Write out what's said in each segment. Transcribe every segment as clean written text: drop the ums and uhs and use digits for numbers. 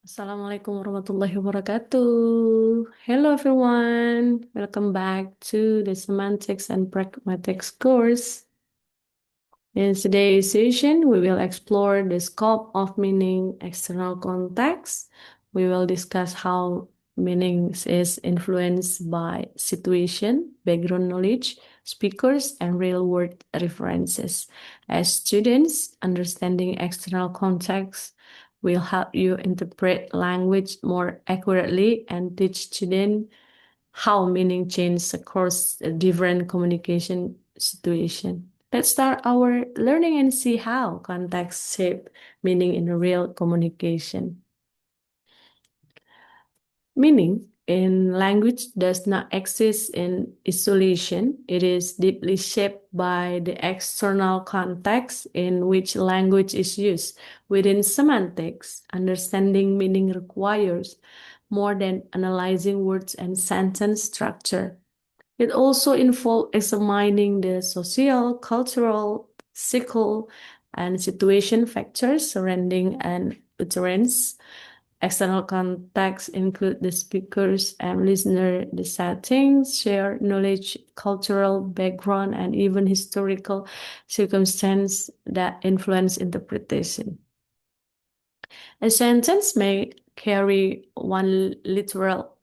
Assalamualaikum warahmatullahi wabarakatuh. Hello everyone. Welcome back to the Semantics and Pragmatics course. In today's session, we will explore the scope of meaning external context. We will discuss how meaning is influenced by situation, background knowledge, speakers, and real-world references. As students, understanding external context will help you interpret language more accurately and teach students how meaning changes across different communication situations. Let's start our learning and see how context shape meaning in real communication. Meaning in language does not exist in isolation. It is deeply shaped by the external context in which language is used. Within semantics, understanding meaning requires more than analyzing words and sentence structure. It also involves examining the social, cultural, psychological, and situation factors surrounding an utterance. External contexts include the speakers and listener, the settings, shared knowledge, cultural background, and even historical circumstance that influence interpretation. A sentence may carry one literal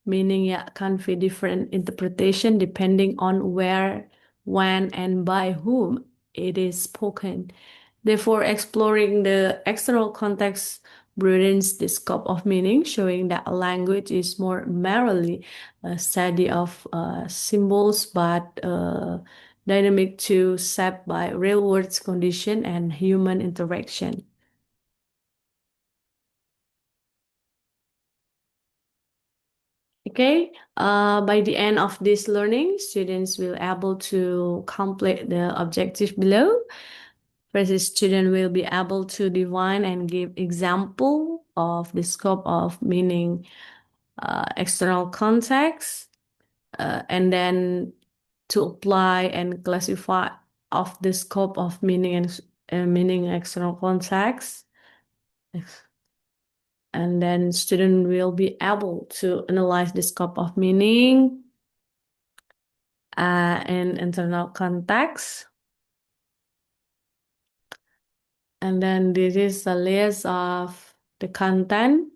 meaning yet convey different interpretation depending on where, when, and by whom it is spoken. Therefore, exploring the external context broadens the scope of meaning, showing that language is more merely a study of symbols, but dynamic too, shaped by real-world condition and human interaction. Okay, by the end of this learning, students will able to complete the objective below. First, the student will be able to define and give example of the scope of meaning external context, and then to apply and classify of the scope of meaning and meaning external context. And then student will be able to analyze the scope of meaning in internal context. And then this is a list of the content.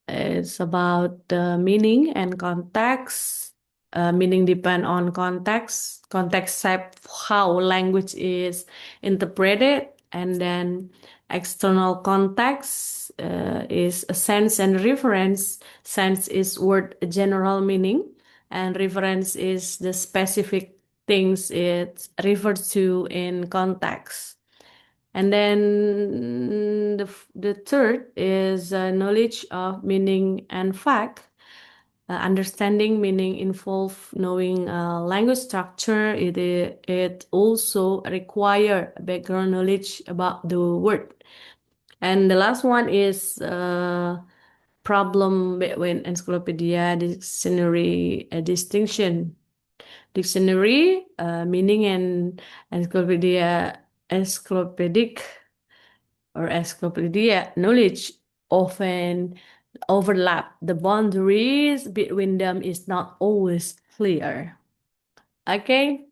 It's about the meaning and context. Meaning depend on context. Context shape how language is interpreted, and then external context is a sense and reference. Sense is word general meaning, and reference is the specific things it refers to in context. And then the third is knowledge of meaning and fact. Understanding meaning involve knowing language structure. It also require background knowledge about the word. And the last one is problem between encyclopedia dictionary distinction. Dictionary meaning and encyclopedic or encyclopedia knowledge often overlap. The boundaries between them is not always clear. Okay.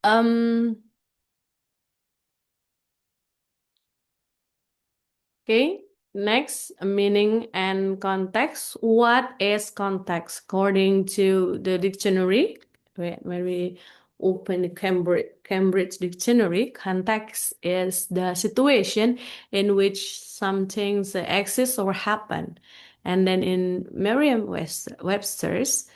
Um. Okay. Next, meaning and context. What is context? According to the dictionary, when we open the Cambridge Dictionary, context is the situation in which some things exist or happen. And then in Merriam-Webster's,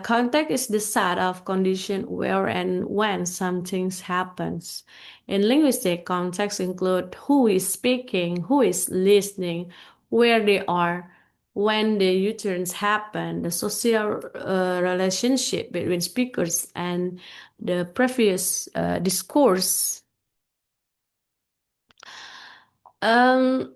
context is the set of condition where and when something happens. In linguistic, context include who is speaking, who is listening, where they are, when the U-turns happen, the social relationship between speakers, and the previous discourse. And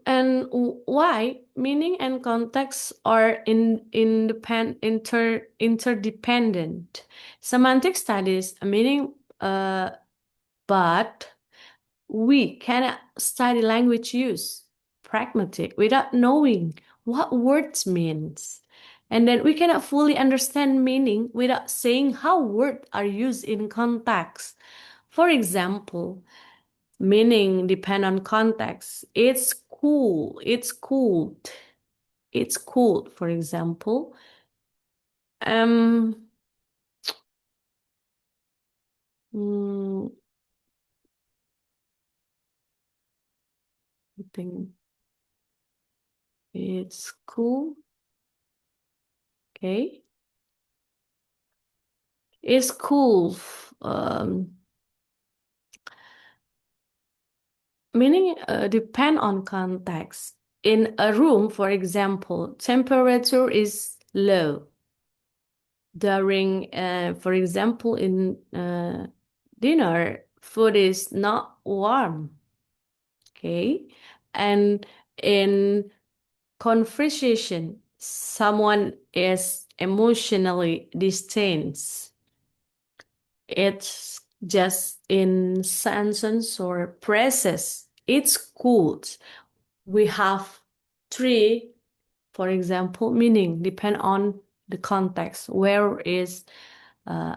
why meaning and context are interdependent. Semantic studies meaning, but We cannot study language use, pragmatic, without knowing what words means. And then we cannot fully understand meaning without saying how words are used in context. For example, meaning depend on context. It's cool. It's cooled. It's cooled, for example. Um, mm, I think it's cool. Okay. It's cool. Um, Meaning depend on context. In a room, for example, temperature is low. During, for example, in dinner, food is not warm. Okay. And in conversation, someone is emotionally distant. It's just in sentence or phrases. It's cool. We have three, for example, meaning depend on the context. Where is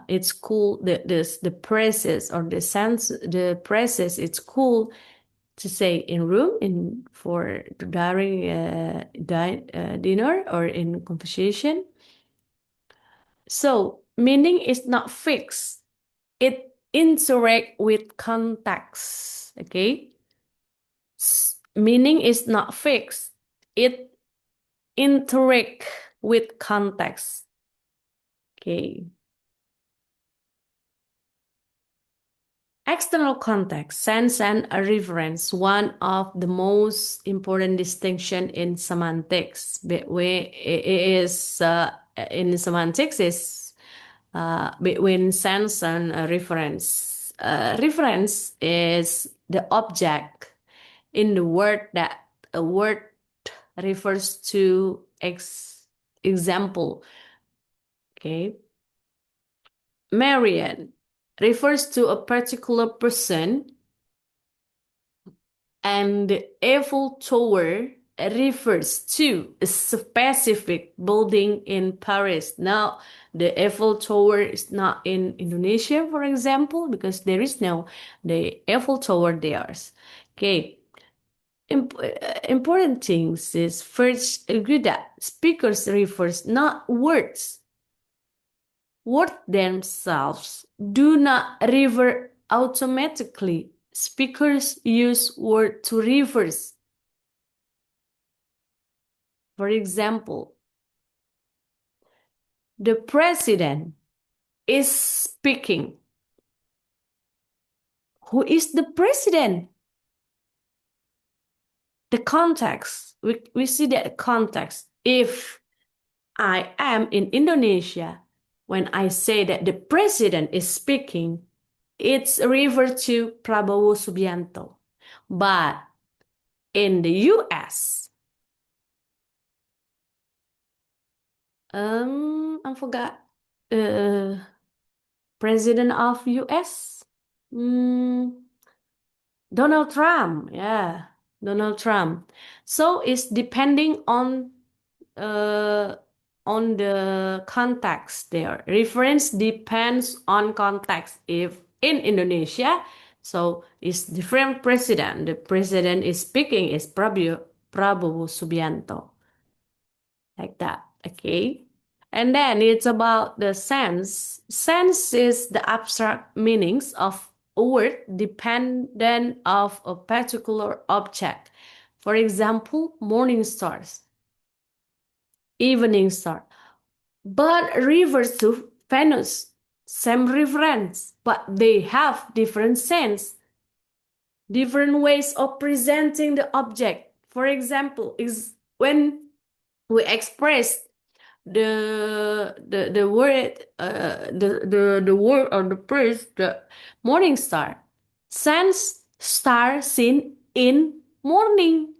it's cool, the phrases or the sense, the phrases, it's cool to say in room, in for during dinner or in conversation. So meaning is not fixed. It interact with context. Okay. Meaning is not fixed. It interact with context. Okay. External context, sense and a reference, one of the most important distinction in semantics. Between is in semantics is between sense and a reference. Reference is the object in the word that a word refers to example. Okay. Marian refers to a particular person, and the Eiffel Tower refers to a specific building in Paris. Now, the Eiffel Tower is not in Indonesia, for example, because there is no the Eiffel Tower there. Okay. Important things is first agree that speakers refers not words. Words themselves do not refer automatically. Speakers use word to reverse. For example, the president is speaking. Who is the president? The context. We see that context. If I am in Indonesia, when I say that the president is speaking, it's referred to Prabowo Subianto. But in the US, I forgot. Uh, President of US. Mm, Donald Trump. Yeah, Donald Trump. So it's depending uh on the context there. Reference depends on context. If in Indonesia, so it's different president. The president is speaking is Prabowo Subianto. Like that. Okay. And then it's about the sense. Sense is the abstract meanings of a word dependent of a particular object. For example, morning stars, evening star. But refers to Venus, same reference, but they have different sense, different ways of presenting the object. For example, is when we express the word the word or the phrase the morning star, sense star seen in morning,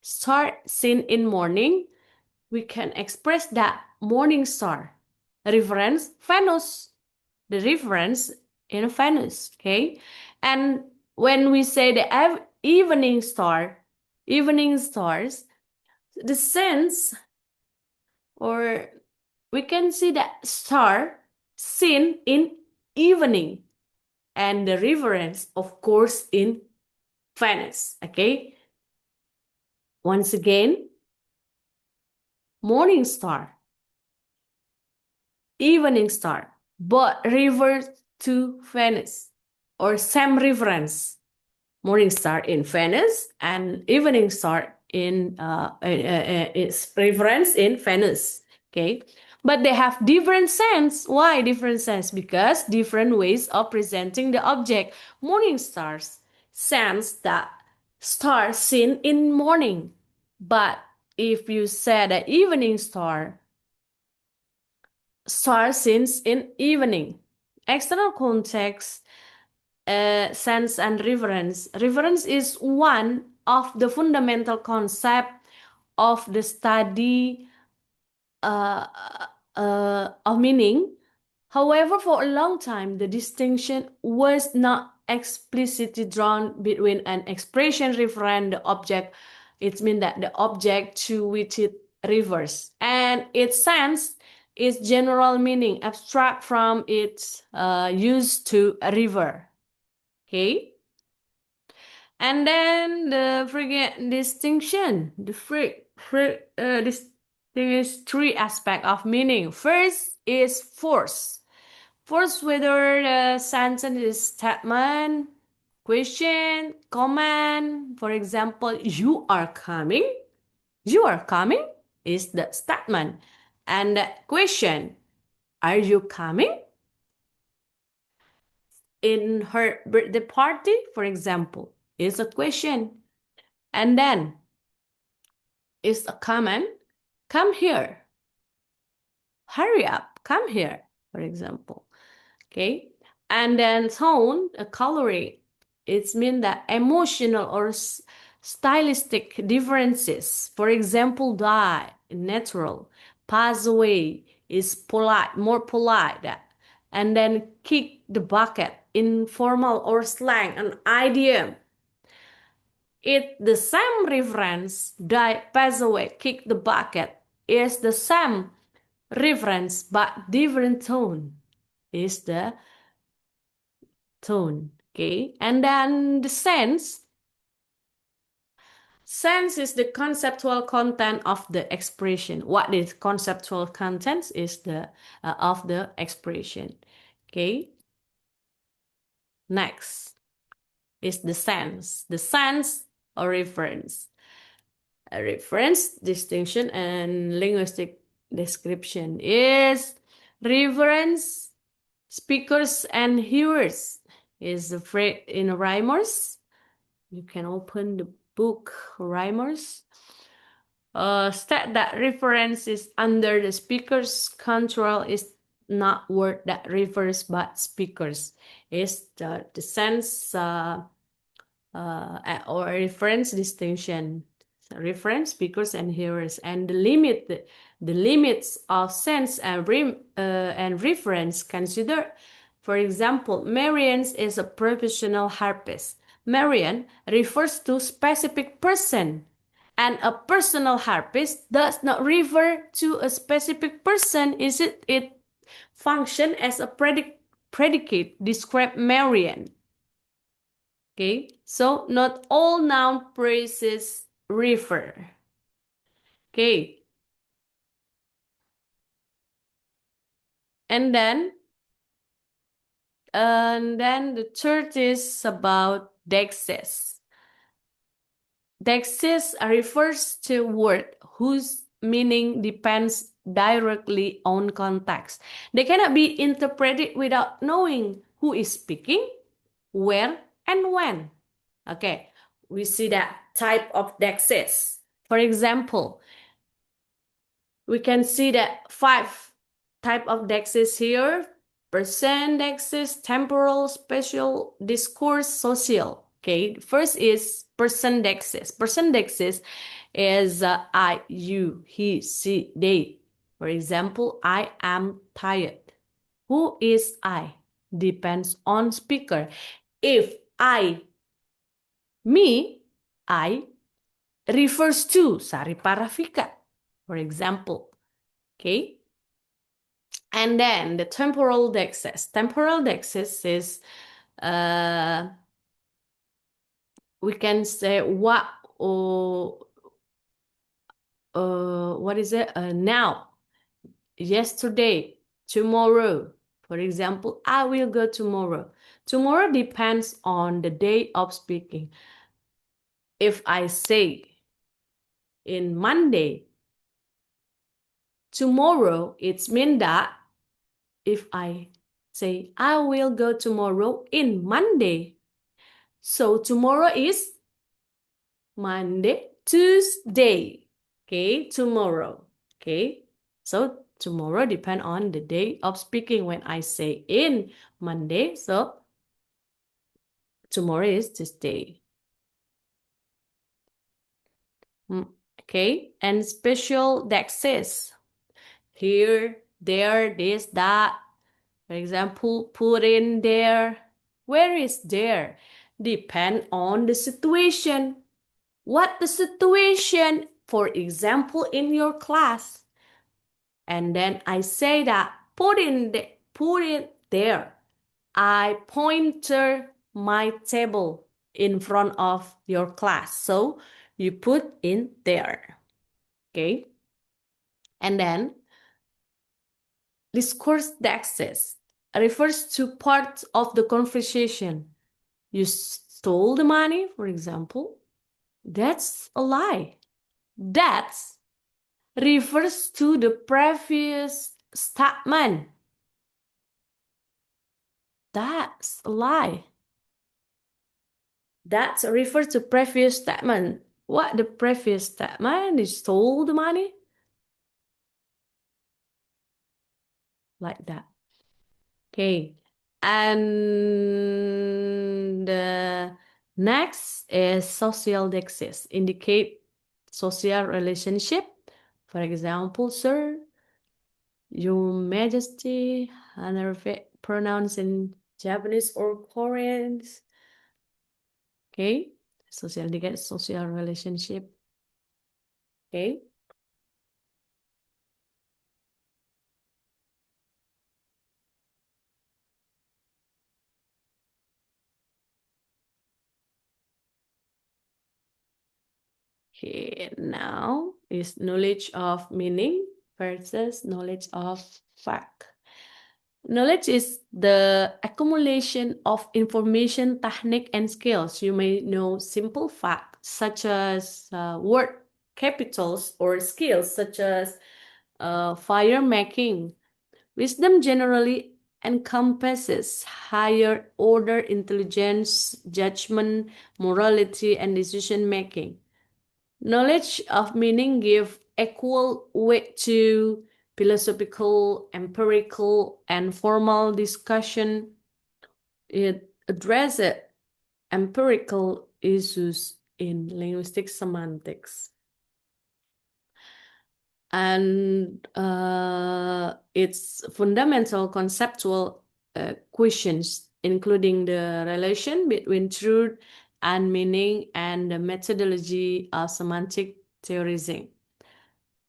star seen in morning, we can express that morning star. Reference Venus, the reference in Venus, okay? And when we say the evening stars, the sense, or we can see that star seen in evening, and the reference, of course, in Venus, okay? Once again, morning star, evening star, but revert to Venus, or same reference. Morning star in Venus and evening star in its reference in Venus. Okay, but they have different sense. Why different sense? Because different ways of presenting the object. Morning stars sense that star seen in morning, but if you said the evening star seen in evening. External context, sense and reference. Reference is one of the fundamental concept of the study uh, of meaning. However, for a long time, the distinction was not explicitly drawn between an expression referring the object. It means that the object to which it refers, and its sense is general meaning, abstract from its use to refer. Okay. And then the freaking distinction, distinguish three aspects of meaning. First is force. Force, whether the sentence is statement, question, command. For example, you are coming. You are coming is the statement. And the question, are you coming? In her birthday party, for example, is a question. And then is a command, come here, hurry up, come here, for example. Okay. And then tone, a coloring, it means that emotional or stylistic differences. For example, die, natural, pass away is polite, more polite. And then kick the bucket, informal or slang, an idiom. It the same reference, die, pass away, kick the bucket, is the same reference but different tone is the tone. Okay, and then the sense is the conceptual content of the expression. What is conceptual content is the of the expression. Okay, next is the sense or reference. A reference, distinction, and linguistic description is reference, speakers and hearers is the phrase in rhymers. You can open the book rhymers. State that reference is under the speaker's control is not word that refers but speakers. Is the sense or reference distinction. So reference, speakers, and hearers, and the limits of sense and reference consider. For example, Marian is a professional harpist. Marian refers to specific person, and a personal harpist does not refer to a specific person. Is it function as a predicate describe Marian. Okay, so not all noun phrases refer. Okay. And then the third is about dexes. Dexes refers to word whose meaning depends directly on context. They cannot be interpreted without knowing who is speaking, where, and when. Okay, we see that type of dexes. For example, we can see that 5 type of dexes here: person dexes, temporal, spatial, discourse, social. Okay, first is person dexes. Person dexes is I, you, he, she, they. For example, I am tired. Who is I? depends on speaker. If I, me, I refers to Sari Paravika, for example. Okay. And then the temporal dexes. Temporal dexes is, we can say what is it? Now, yesterday, tomorrow. For example, I will go tomorrow. Tomorrow depends on the day of speaking. If I say in Monday, tomorrow, it's mean that if I say I will go tomorrow in Monday, so tomorrow is Monday, Tuesday. Okay, tomorrow. Okay, so tomorrow depend on the day of speaking. When I say in Monday, so tomorrow is Tuesday. Okay, and special dexes. Here, there, this, that. For example, put in there. Where is there? Depend on the situation. What the situation? For example, in your class. And then I say that put it there. I pointer my table in front of your class. So you put in there. Okay. And then discourse dexes refers to part of the conversation. You stole the money, for example. That's a lie. That refers to the previous statement. That's a lie. That refers to previous statement. What the previous statement? You stole the money? Like that. Okay. And next is social dexes. Indicate social relationship. For example, sir, your majesty, and pronouns in Japanese or Korean. Okay. Social dexes, social relationship. Okay. Okay, now is knowledge of meaning versus knowledge of fact. Knowledge is the accumulation of information, technique, and skills. You may know simple facts such as word capitals or skills such as fire making. Wisdom generally encompasses higher order intelligence, judgment, morality, and decision making. Knowledge of meaning give equal weight to philosophical, empirical, and formal discussion. It addresses empirical issues in linguistic semantics. And its fundamental conceptual questions, including the relation between truth and meaning and the methodology of semantic theorizing.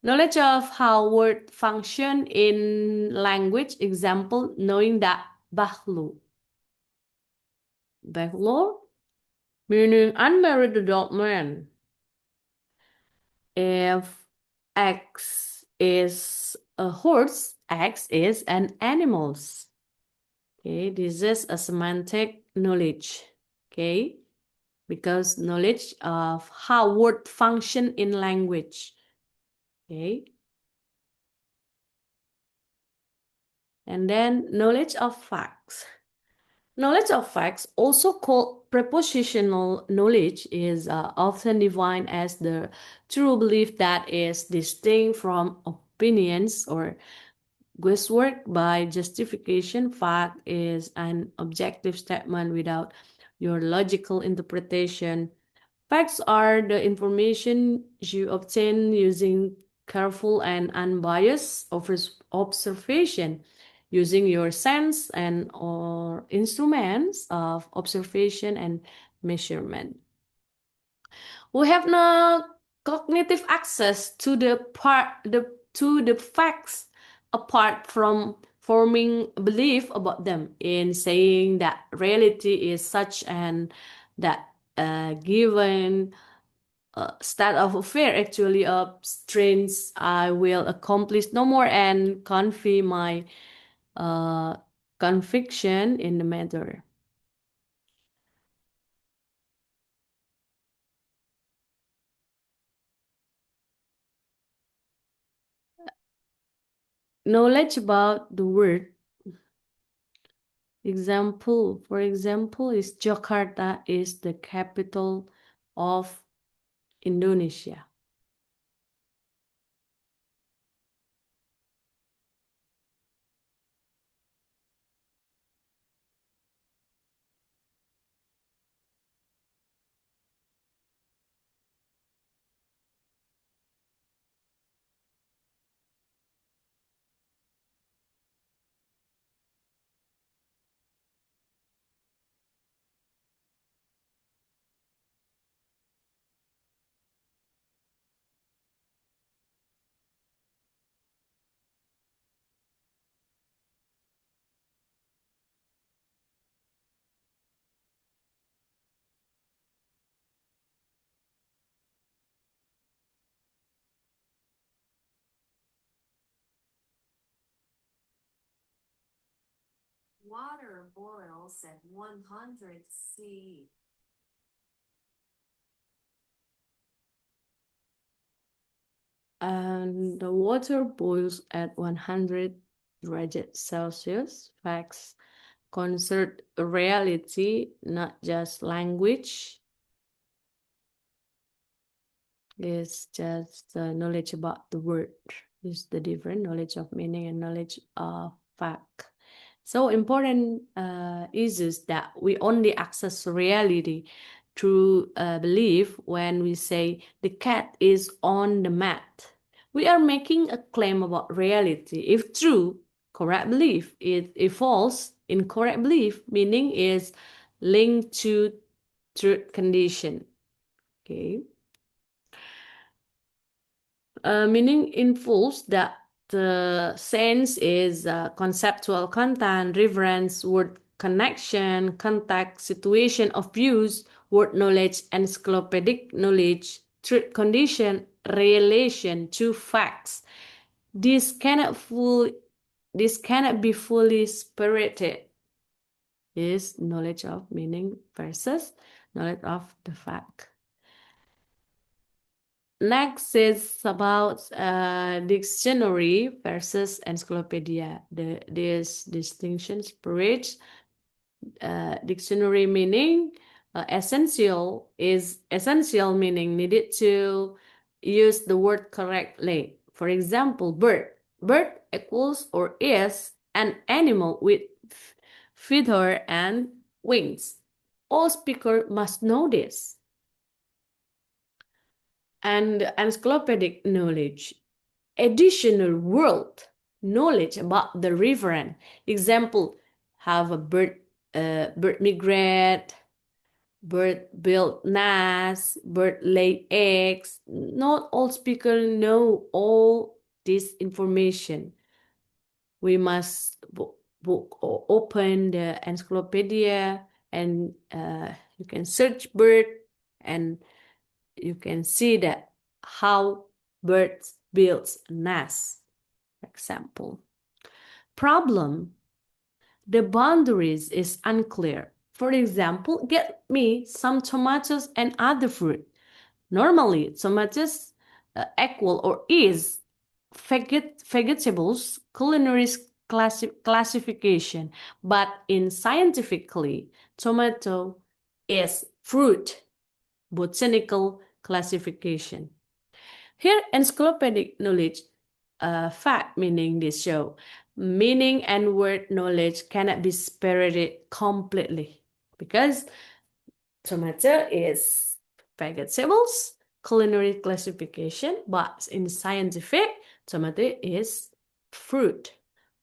Knowledge of how words function in language, example, knowing that bahlu. Bahlu, meaning unmarried adult man. If X is a horse, X is an animal. Okay, this is a semantic knowledge. Okay, because knowledge of how word function in language. Okay. And then knowledge of facts. Knowledge of facts, also called prepositional knowledge, is often defined as the true belief that is distinct from opinions or guesswork by justification. Fact is an objective statement without your logical interpretation. Facts are the information you obtain using careful and unbiased observation. using your sense and or instruments of observation and measurement. We have no cognitive access to the facts apart from forming a belief about them in saying that reality is such and that given state of affair actually strains I will accomplish no more and confirm my uh, conviction in the matter. Knowledge about the world. For example, is Jakarta is the capital of Indonesia. Water boils at 100 C. And the water boils at 100 degrees Celsius. Facts concern reality, not just language. It's just knowledge about the word. It's the different knowledge of meaning and knowledge of fact. So important is that we only access reality through belief when we say the cat is on the mat. We are making a claim about reality. If true, correct belief. If false, incorrect belief, meaning is linked to truth condition. Okay. Meaning involves that the sense is conceptual content, reference, word connection, context, situation of use, word knowledge, encyclopedic knowledge, truth condition, relation to facts. This cannot be fully separated. Is knowledge of meaning versus knowledge of the fact. Next is about dictionary versus encyclopedia. This distinction separates dictionary meaning essential meaning needed to use the word correctly. For example, bird. Bird equals or is an animal with feather and wings. All speaker must know this. And encyclopedic knowledge, additional world knowledge about the referent. Example, have a bird migrate, bird build nest, bird lay eggs. Not all speakers know all this information. We must book or open the encyclopedia and you can search bird and you can see that how birds build a nest. Example. Problem. The boundaries is unclear. For example, get me some tomatoes and other fruit. Normally, tomatoes equal or is vegetables culinary classification, but in scientifically, tomato is fruit botanical classification. Here, encyclopedic knowledge, fact meaning this show, meaning and word knowledge cannot be separated completely because tomato is vegetables, culinary classification, but in scientific, tomato is fruit,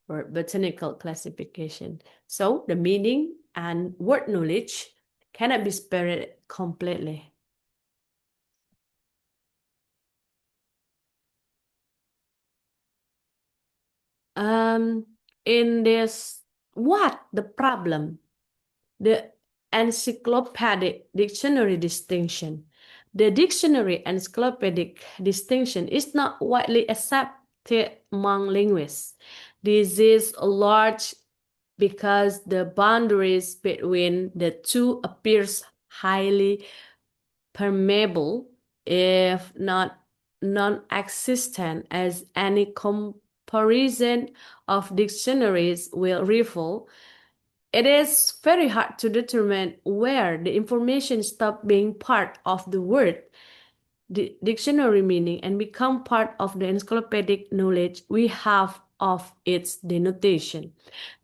or botanical classification. So the meaning and word knowledge cannot be separated completely. Um, in this, what the problem? The encyclopedic dictionary distinction. The dictionary encyclopedic distinction is not widely accepted among linguists. This is large because the boundaries between the two appears highly permeable, if not non-existent, as any comparison of dictionaries will reveal. It is very hard to determine where the information stops being part of the word dictionary meaning and become part of the encyclopedic knowledge we have of its denotation.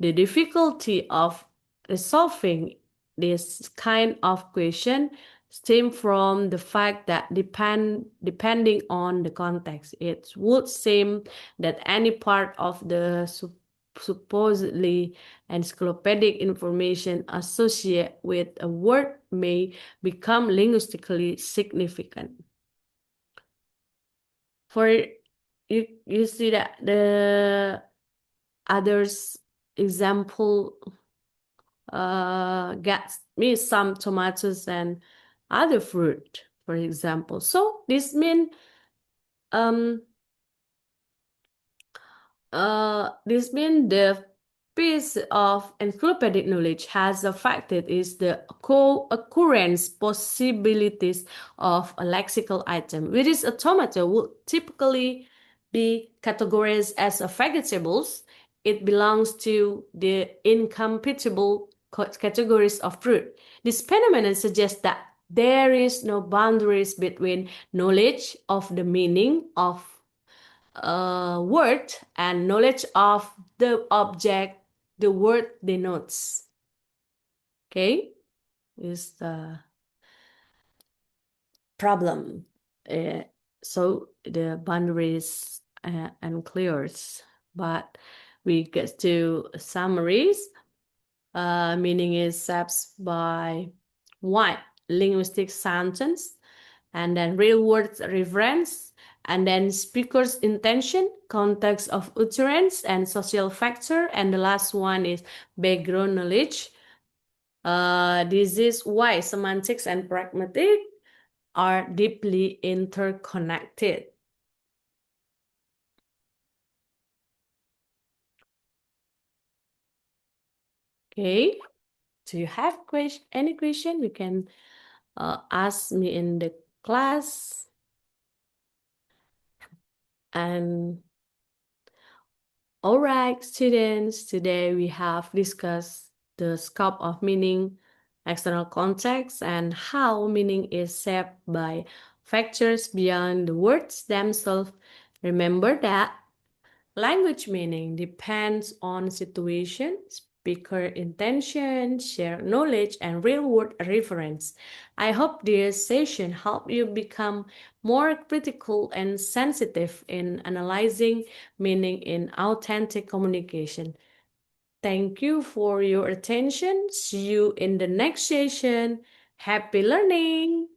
The difficulty of resolving this kind of question stem from the fact that depending on the context, it would seem that any part of the supposedly encyclopedic information associated with a word may become linguistically significant. For you see that the others example gets me some tomatoes and other fruit, for example. So this means um the piece of encyclopedic knowledge has affected is the co-occurrence possibilities of a lexical item, which is a tomato would typically be categorized as a vegetables. It belongs to the incompatible categories of fruit. This phenomenon suggests that there is no boundaries between knowledge of the meaning of word and knowledge of the object the word denotes. Okay, is the problem. So the boundaries unclear, but we get to summaries. Meaning is set by one linguistic sentence, and then real words reference, and then speaker's intention, context of utterance, and social factor, and the last one is background knowledge. This is why semantics and pragmatics are deeply interconnected. Okay, do you have any question? You can ask me in the class. And all right, students, today we have discussed the scope of meaning, external context, and how meaning is shaped by factors beyond the words themselves. Remember that language meaning depends on situation, speaker intention, shared knowledge, and real-world reference. I hope this session helped you become more critical and sensitive in analyzing meaning in authentic communication. Thank you for your attention. See you in the next session. Happy learning!